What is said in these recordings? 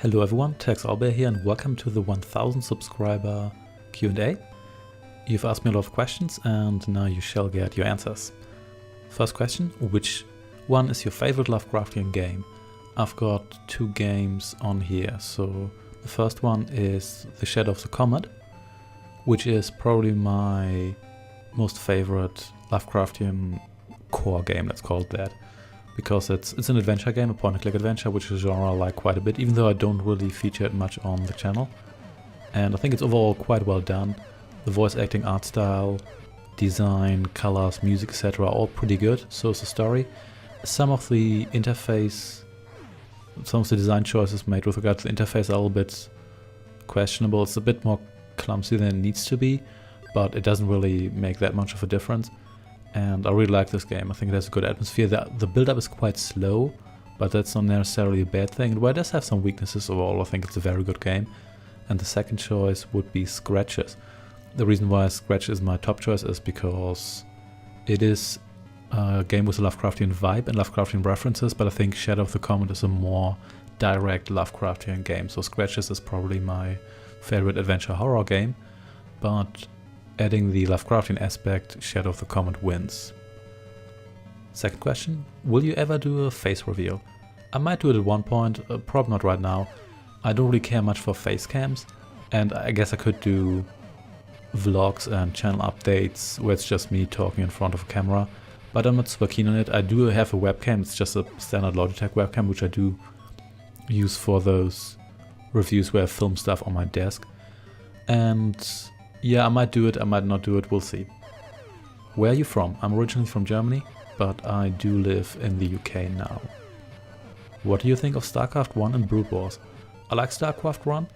Hello everyone, Tex Albert here and welcome to the 1000 subscriber Q&A. You've asked me a lot of questions and now you shall get your answers. First question, which one is your favorite Lovecraftian game? I've got two games on here. So the first one is The Shadow of the Comet, which is probably my most favorite Lovecraftian core game, let's call it that. Because it's an adventure game, a point-and-click adventure, which is a genre I like quite a bit, even though I don't really feature it much on the channel. And I think it's overall quite well done. The voice acting, art style, design, colors, music, etc. are all pretty good, so is the story. Some of the interface, some of the design choices made with regard to the interface are a little bit questionable. It's a bit more clumsy than it needs to be, but it doesn't really make that much of a difference. And I really like this game. I think it has a good atmosphere. The build-up is quite slow, but that's not necessarily a bad thing. While it does have some weaknesses overall, I think it's a very good game. And the second choice would be Scratches. The reason why Scratch is my top choice is because it is a game with a Lovecraftian vibe and Lovecraftian references, but I think Shadow of the Comet is a more direct Lovecraftian game. So Scratches is probably my favorite adventure horror game, but adding the Lovecraftian aspect, Shadow of the Comet wins. Second question, will you ever do a face reveal? I might do it at one point, probably not right now. I don't really care much for face cams, and I guess I could do vlogs and channel updates where it's just me talking in front of a camera, but I'm not super keen on it. I do have a webcam, it's just a standard Logitech webcam, which I do use for those reviews where I film stuff on my desk. And yeah, I might do it, I might not do it, we'll see. Where are you from? I'm originally from Germany, but I do live in the UK now. What do you think of StarCraft 1 and Brood Wars? I like StarCraft 1,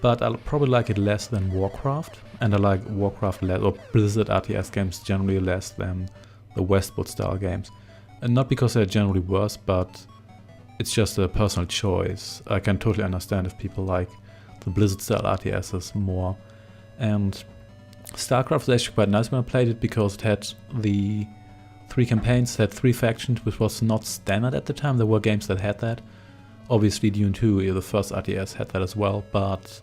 but I'll probably like it less than Warcraft, and I like Warcraft less, or Blizzard RTS games generally less than the Westwood style games. And not because they're generally worse, but it's just a personal choice. I can totally understand if people like the Blizzard style RTSs more. And StarCraft was actually quite nice when I played it because it had the 3 campaigns, it had 3 factions, which was not standard at the time. There were games that had that. Obviously Dune 2, the first RTS, had that as well, but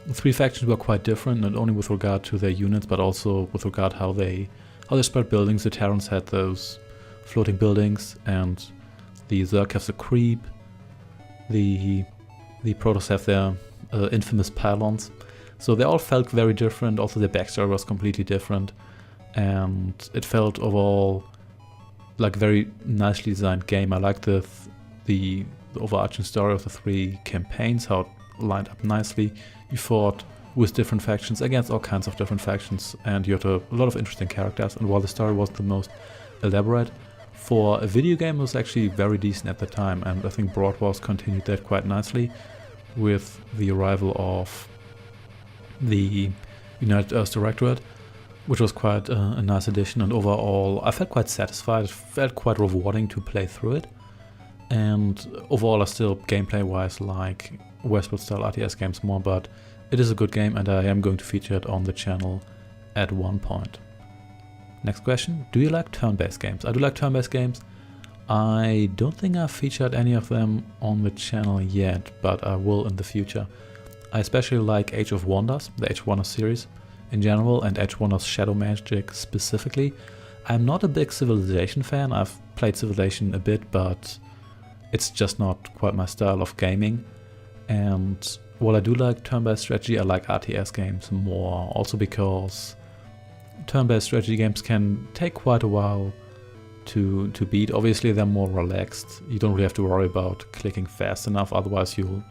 the 3 factions were quite different, not only with regard to their units, but also with regard how they spread buildings. The Terrans had those floating buildings, and the Zerg have the creep. The Protoss have their infamous pylons. So they all felt very different, also their backstory was completely different, and it felt overall like a very nicely designed game. I liked the overarching story of the 3 campaigns, how it lined up nicely. You fought with different factions against all kinds of different factions, and you had a lot of interesting characters, and while the story wasn't the most elaborate, for a video game it was actually very decent at the time, and I think Brood Wars continued that quite nicely with the arrival of the United Earth Directorate, which was quite a nice addition, and overall I felt quite satisfied. It felt quite rewarding to play through it, and overall I still gameplay wise like Westwood style RTS games more, but it is a good game and I am going to feature it on the channel at one point. Next question, do you like turn-based games? I do like turn-based games. I don't think I've featured any of them on the channel yet, but I will in the future. I especially like Age of Wonders, the Age of Wonders series in general, and Age of Wonders Shadow Magic specifically. I'm not a big Civilization fan. I've played Civilization a bit, but it's just not quite my style of gaming. And while I do like turn-based strategy, I like RTS games more, also because turn-based strategy games can take quite a while to beat. Obviously they're more relaxed. You don't really have to worry about clicking fast enough, otherwise you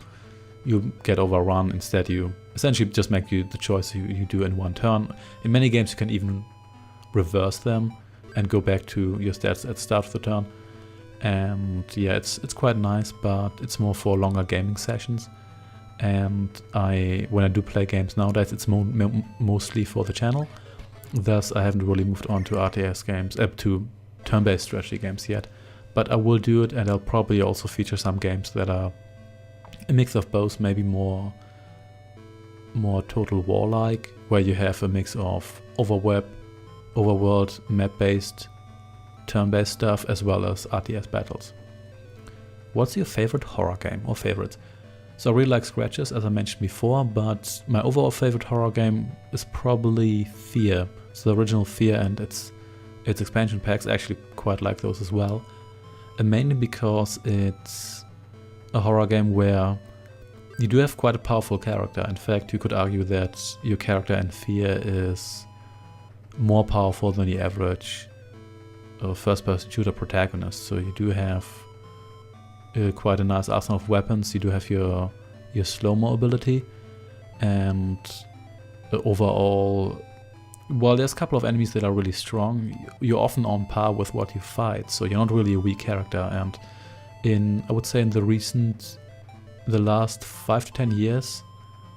get overrun. Instead you essentially just make the choice you do in one turn. In many games you can even reverse them and go back to your stats at the start of the turn. And yeah, it's quite nice, but it's more for longer gaming sessions. And when I do play games nowadays, it's mostly for the channel. Thus I haven't really moved on to RTS games, to turn-based strategy games yet. But I will do it, and I'll probably also feature some games that are a mix of both, maybe more Total War-like, where you have a mix of overworld, map-based, turn-based stuff, as well as RTS battles. What's your favorite horror game or favorites? So I really like Scratches, as I mentioned before, but my overall favorite horror game is probably Fear. So the original Fear and its expansion packs, I actually quite like those as well. And mainly because it's a horror game where you do have quite a powerful character. In fact, you could argue that your character in Fear is more powerful than the average first-person shooter protagonist. So you do have quite a nice arsenal of weapons. You do have your slow-mo ability, and overall, while there's a couple of enemies that are really strong, you're often on par with what you fight, so you're not really a weak character. And I would say in the last 5 to 10 years,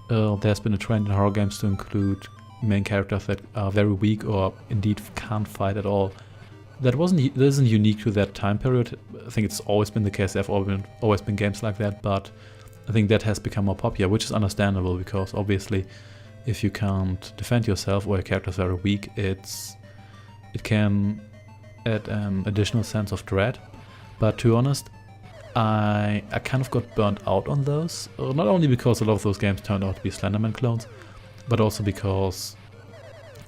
there's been a trend in horror games to include main characters that are very weak or indeed can't fight at all. That isn't unique to that time period. I think it's always been the case. There have always been games like that, but I think that has become more popular, which is understandable, because obviously if you can't defend yourself or your character is very weak, it can add an additional sense of dread. But to be honest, I kind of got burnt out on those, not only because a lot of those games turned out to be Slenderman clones, but also because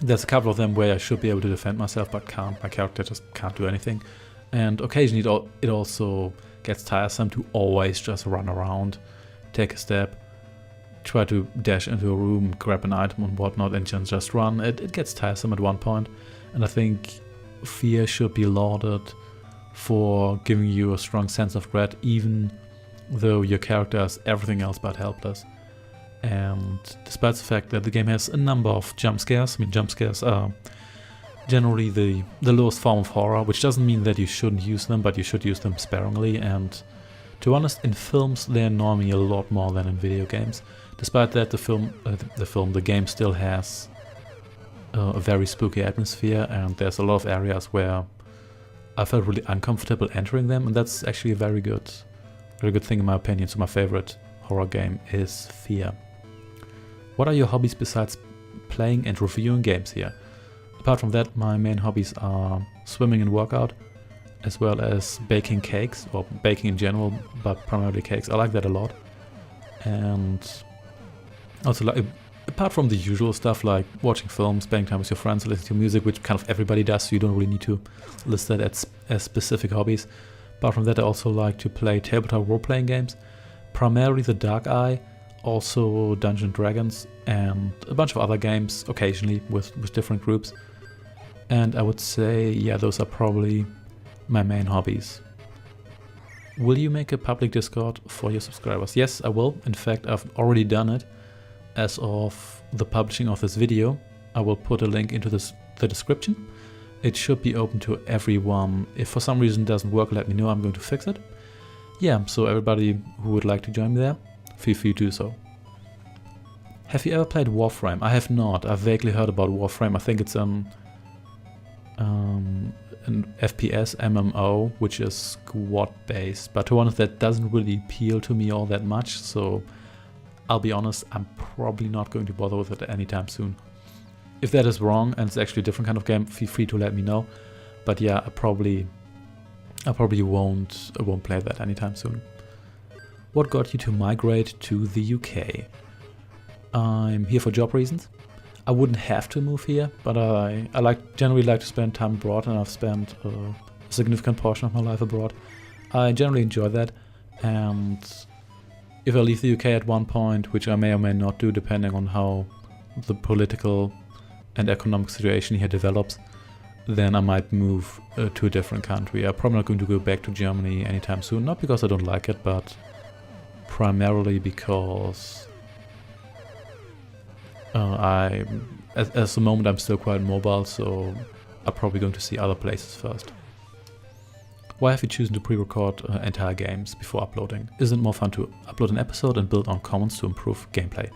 there's a couple of them where I should be able to defend myself but can't. My character just can't do anything. And occasionally it also gets tiresome to always just run around, take a step, try to dash into a room, grab an item and whatnot, and just run. It gets tiresome at one point, and I think Fear should be lauded for giving you a strong sense of dread, even though your character is everything else but helpless. And despite the fact that the game has a number of jump scares, I mean, jump scares are generally the lowest form of horror, which doesn't mean that you shouldn't use them, but you should use them sparingly. And to be honest, in films they annoy me a lot more than in video games. Despite that, the game still has a very spooky atmosphere, and there's a lot of areas where I felt really uncomfortable entering them, and that's actually a very good thing in my opinion. So my favorite horror game is Fear. What are your hobbies besides playing and reviewing games here? Apart from that, my main hobbies are swimming and workout, as well as baking cakes, or baking in general, but primarily cakes. I like that a lot. And also, apart from the usual stuff like watching films, spending time with your friends, listening to music, which kind of everybody does, so you don't really need to list that as specific hobbies. Apart from that, I also like to play tabletop role-playing games, primarily The Dark Eye, also Dungeons & Dragons, and a bunch of other games, occasionally with different groups. And I would say, yeah, those are probably my main hobbies. Will you make a public Discord for your subscribers? Yes, I will. In fact, I've already done it. As of the publishing of this video, I will put a link into the description. It should be open to everyone. If for some reason it doesn't work, let me know, I'm going to fix it. Yeah, so everybody who would like to join me there, feel free to do so. Have you ever played Warframe? I have not. I've vaguely heard about Warframe. I think it's an FPS MMO, which is squad based, but to be honest, that doesn't really appeal to me all that much, so I'll be honest, I'm probably not going to bother with it anytime soon. If that is wrong and it's actually a different kind of game, feel free to let me know. But yeah, I probably won't play that anytime soon. What got you to migrate to the UK? I'm here for job reasons. I wouldn't have to move here, but I generally like to spend time abroad, and I've spent a significant portion of my life abroad. I generally enjoy that, and if I leave the UK at one point, which I may or may not do depending on how the political and economic situation here develops, then I might move to a different country. I'm probably not going to go back to Germany anytime soon, not because I don't like it, but primarily because at the moment I'm still quite mobile, so I'm probably going to see other places first. Why have you chosen to pre-record entire games before uploading? Isn't it more fun to upload an episode and build on commons to improve gameplay?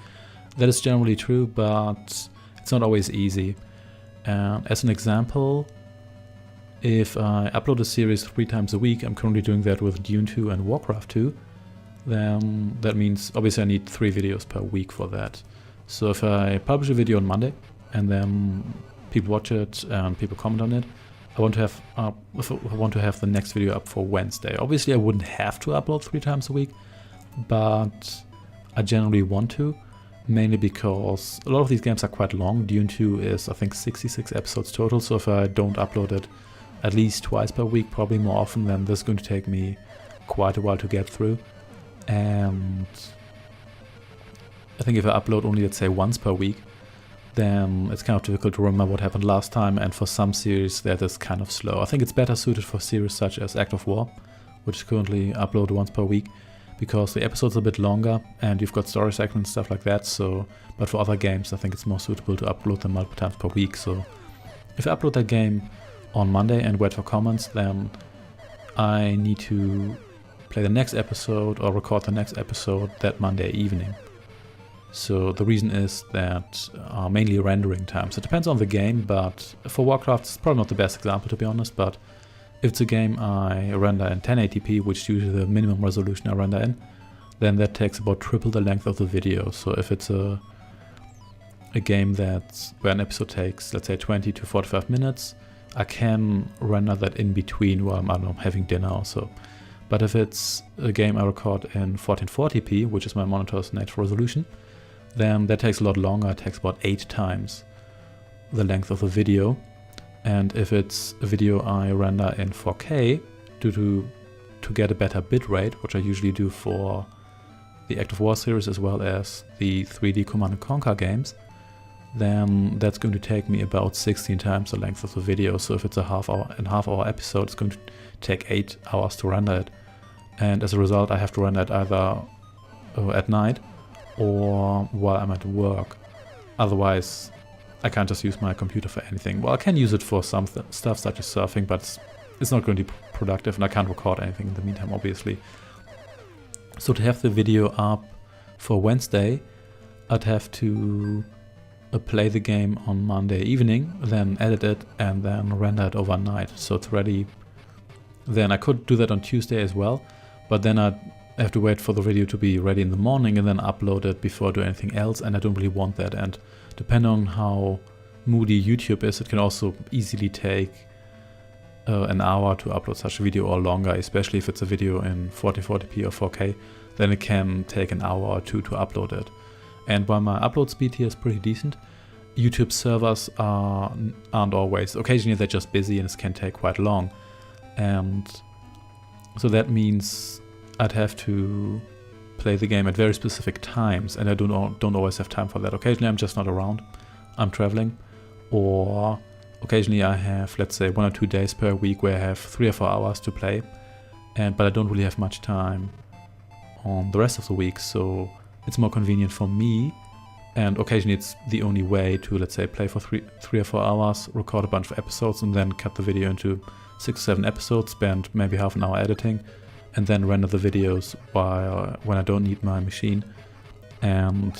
That is generally true, but it's not always easy. As an example, if I upload a series 3 times a week, I'm currently doing that with Dune 2 and Warcraft 2, then that means obviously I need 3 videos per week for that. So if I publish a video on Monday and then people watch it and people comment on it, I want to have the next video up for Wednesday. Obviously I wouldn't have to upload 3 times a week, but I generally want to, mainly because a lot of these games are quite long. Dune 2 is, I think, 66 episodes total, so if I don't upload it at least twice per week, probably more often, then this is going to take me quite a while to get through. And I think if I upload only, let's say, once per week, then it's kind of difficult to remember what happened last time, and for some series that is kind of slow. I think it's better suited for series such as Act of War, which is currently uploaded once per week, because the episodes are a bit longer and you've got story segments and stuff like that. So, but for other games, I think it's more suitable to upload them multiple times per week. So if I upload that game on Monday and wait for comments, then I need to play the next episode or record the next episode that Monday evening. So the reason is that mainly rendering times. It depends on the game, but for Warcraft it's probably not the best example, to be honest, but if it's a game I render in 1080p, which is usually the minimum resolution I render in, then that takes about triple the length of the video. So if it's a game where an episode takes, let's say, 20 to 45 minutes, I can render that in between while I'm, I don't know, having dinner or so. But if it's a game I record in 1440p, which is my monitor's natural resolution, then that takes a lot longer. It takes about 8 times the length of the video. And if it's a video I render in 4K to get a better bitrate, which I usually do for the Act of War series as well as the 3D Command & Conquer games, then that's going to take me about 16 times the length of the video. So if it's a half hour episode, it's going to take 8 hours to render it. And as a result, I have to render it either at night or while I'm at work. Otherwise, I can't just use my computer for anything. Well, I can use it for some stuff such as surfing, but it's not going to be productive, and I can't record anything in the meantime, obviously. So to have the video up for Wednesday, I'd have to play the game on Monday evening, then edit it, and then render it overnight. So it's ready. Then I could do that on Tuesday as well, but then I'd have to wait for the video to be ready in the morning and then upload it before I do anything else, and I don't really want that. And depending on how moody YouTube is, it can also easily take an hour to upload such a video or longer, especially if it's a video in 1440p or 4K, then it can take an hour or two to upload it. And while my upload speed here is pretty decent, YouTube servers aren't always. Occasionally they're just busy and it can take quite long. And so that means I'd have to play the game at very specific times, and I don't always have time for that. Occasionally I'm just not around, I'm traveling, or occasionally I have, let's say, 1 or 2 days per week where I have 3 or 4 hours to play, but I don't really have much time on the rest of the week, so it's more convenient for me, and occasionally it's the only way to, let's say, play for 3 or 4 hours, record a bunch of episodes, and then cut the video into 6 or 7 episodes, spend maybe half an hour editing, and then render the videos when I don't need my machine, and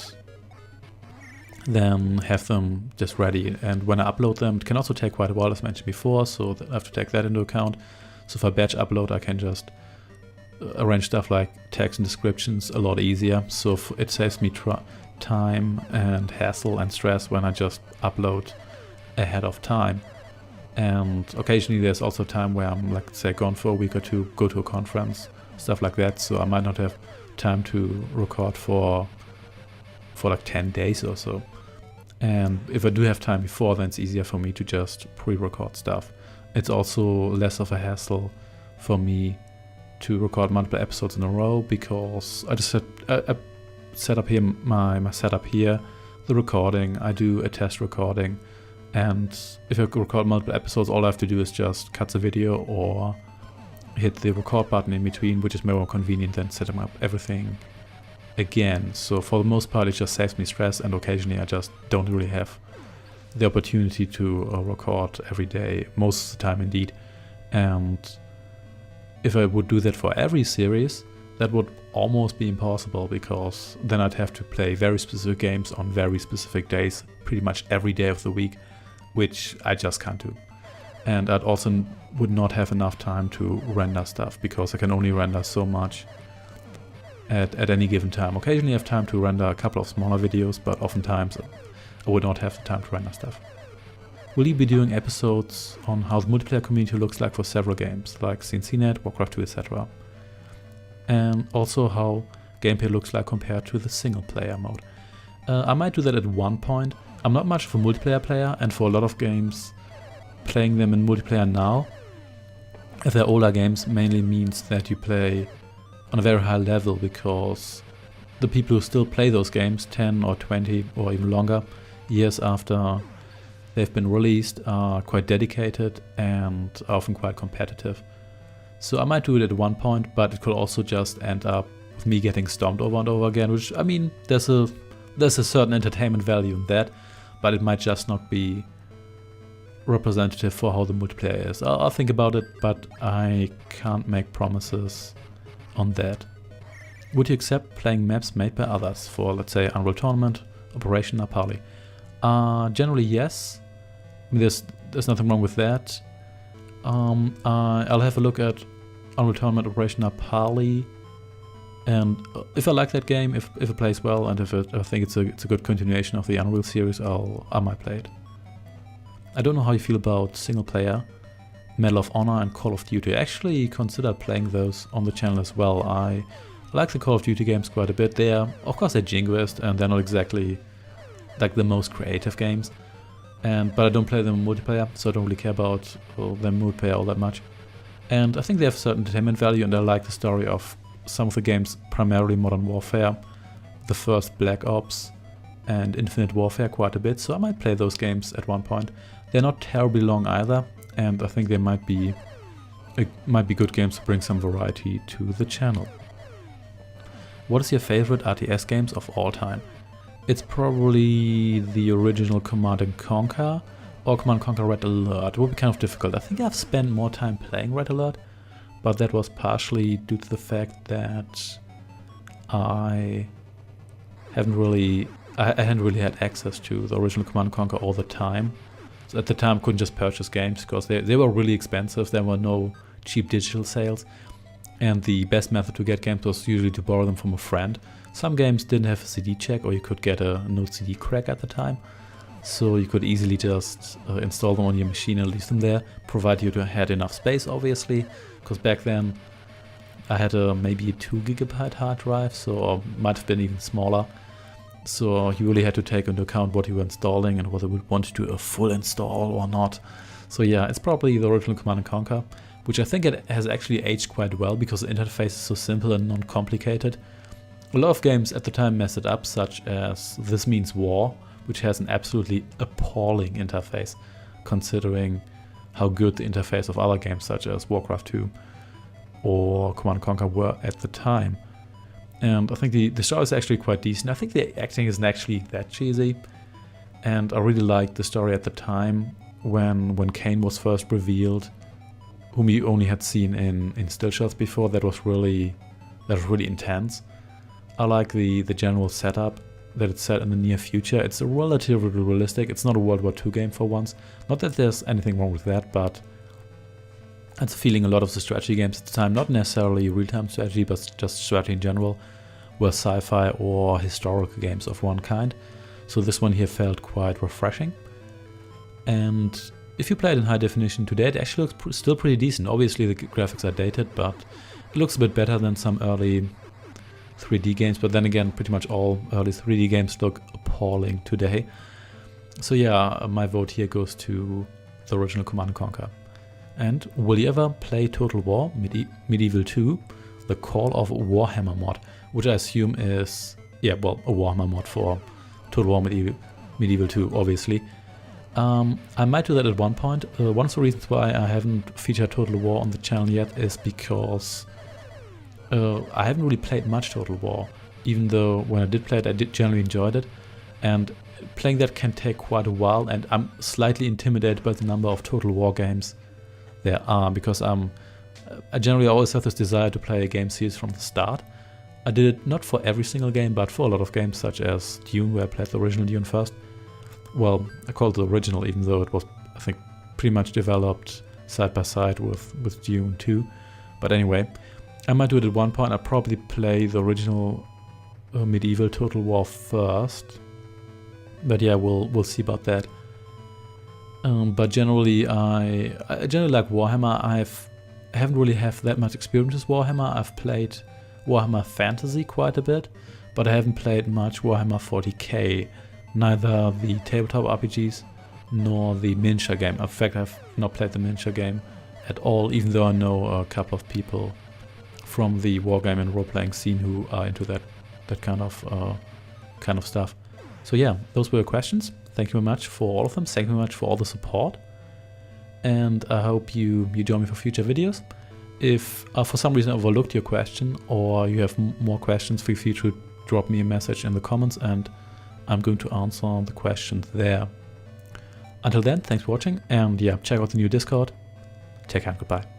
then have them just ready. And when I upload them, it can also take quite a while, as mentioned before, so I have to take that into account. So if I batch upload, I can just arrange stuff like text and descriptions a lot easier, so it saves me time and hassle and stress when I just upload ahead of time. And occasionally there's also time where I'm, like, say, gone for a week or two, go to a conference, stuff like that, so I might not have time to record for like 10 days or so. And if I do have time before, then it's easier for me to just pre-record stuff. It's also less of a hassle for me to record multiple episodes in a row, because I just set up here my setup here, the recording, I do a test recording. And if I record multiple episodes, all I have to do is just cut the video or hit the record button in between, which is more convenient than setting up everything again. So for the most part, it just saves me stress, and occasionally I just don't really have the opportunity to record every day, most of the time indeed. And if I would do that for every series, that would almost be impossible, because then I'd have to play very specific games on very specific days, pretty much every day of the week, which I just can't do. And I'd also would not have enough time to render stuff, because I can only render so much at any given time. Occasionally I have time to render a couple of smaller videos, but oftentimes I would not have the time to render stuff. Will you be doing episodes on how the multiplayer community looks like for several games, like CNCnet, Warcraft 2, etc.? And also how gameplay looks like compared to the single player mode. I might do that at one point. I'm not much of a multiplayer player, and for a lot of games, playing them in multiplayer now, if they're older games, mainly means that you play on a very high level, because the people who still play those games 10 or 20 or even longer years after they've been released are quite dedicated and often quite competitive. So I might do it at one point, but it could also just end up with me getting stomped over and over again, which, I mean, there's a certain entertainment value in that, but it might just not be representative for how the multiplayer is. I'll think about it, but I can't make promises on that. Would you accept playing maps made by others for, let's say, Unreal Tournament, Operation Napali? Generally, yes. I mean, there's nothing wrong with that. I'll have a look at Unreal Tournament, Operation Napali, and if I like that game, if it plays well, and if I think it's a good continuation of the Unreal series, I might play it. I don't know how you feel about single player, Medal of Honor and Call of Duty. I actually considered playing those on the channel as well. I like the Call of Duty games quite a bit. Of course, they're jingoist and they're not exactly like the most creative games. But I don't play them in multiplayer, so I don't really care about them multiplayer all that much. And I think they have a certain entertainment value, and I like the story of some of the games, primarily Modern Warfare, the first Black Ops, and Infinite Warfare quite a bit, so I might play those games at one point. They're not terribly long either, and I think they might be good games to bring some variety to the channel. What is your favorite RTS games of all time? It's probably the original Command & Conquer or Command & Conquer Red Alert. It would be kind of difficult. I think I've spent more time playing Red Alert, but that was partially due to the fact that I hadn't really had access to the original Command & Conquer all the time. So at the time I couldn't just purchase games because they were really expensive. There were no cheap digital sales, and the best method to get games was usually to borrow them from a friend. Some games didn't have a CD check, or you could get a no CD crack at the time, so you could easily just install them on your machine and leave them there, provided you had enough space, obviously, because back then I had maybe a 2 GB hard drive, so it might have been even smaller. So you really had to take into account what you were installing and whether you would want to do a full install or not. So yeah, it's probably the original Command & Conquer, which I think it has actually aged quite well because the interface is so simple and non-complicated. A lot of games at the time messed it up, such as This Means War, which has an absolutely appalling interface, considering how good the interface of other games such as Warcraft 2 or Command & Conquer were at the time. And I think the story is actually quite decent. I think the acting isn't actually that cheesy, and I really liked the story at the time when Kain was first revealed, whom you only had seen in still shots before. That was really intense. I like the general setup, that it's set in the near future. It's relatively realistic. It's not a World War II game for once. Not that there's anything wrong with that, but that's a feeling a lot of the strategy games at the time, not necessarily real-time strategy, but just strategy in general, were sci-fi or historical games of one kind. So this one here felt quite refreshing. And if you play it in high definition today, it actually looks still pretty decent. Obviously the graphics are dated, but it looks a bit better than some early 3D games. But then again, pretty much all early 3D games look appalling today. So yeah, my vote here goes to the original Command & Conquer. And will you ever play Total War Medieval 2, the Call of Warhammer mod, which I assume is, yeah, well, a Warhammer mod for Total War Medieval 2, obviously. I might do that at one point. One of the reasons why I haven't featured Total War on the channel yet is because I haven't really played much Total War, even though when I did play it, I did generally enjoyed it. And playing that can take quite a while, and I'm slightly intimidated by the number of Total War games there are, because I generally always have this desire to play a game series from the start. I did it not for every single game, but for a lot of games such as Dune, where I played the original Dune first. Well, I call it the original, even though it was, I think, pretty much developed side by side with Dune 2. But anyway, I might do it at one point. I'll probably play the original medieval Total War first. But yeah, we'll see about that. But generally, I generally like Warhammer. I haven't really have that much experience with Warhammer. I've played Warhammer Fantasy quite a bit, but I haven't played much Warhammer 40k, neither the tabletop RPGs nor the miniature game. In fact, I've not played the miniature game at all, even though I know a couple of people from the wargame and role-playing scene who are into that kind of stuff. So yeah, those were your questions. Thank you very much for all of them. Thank you very much for all the support. And I hope you join me for future videos. If for some reason I overlooked your question or you have more questions, feel free to drop me a message in the comments and I'm going to answer the questions there. Until then, thanks for watching and yeah, check out the new Discord. Take care and goodbye.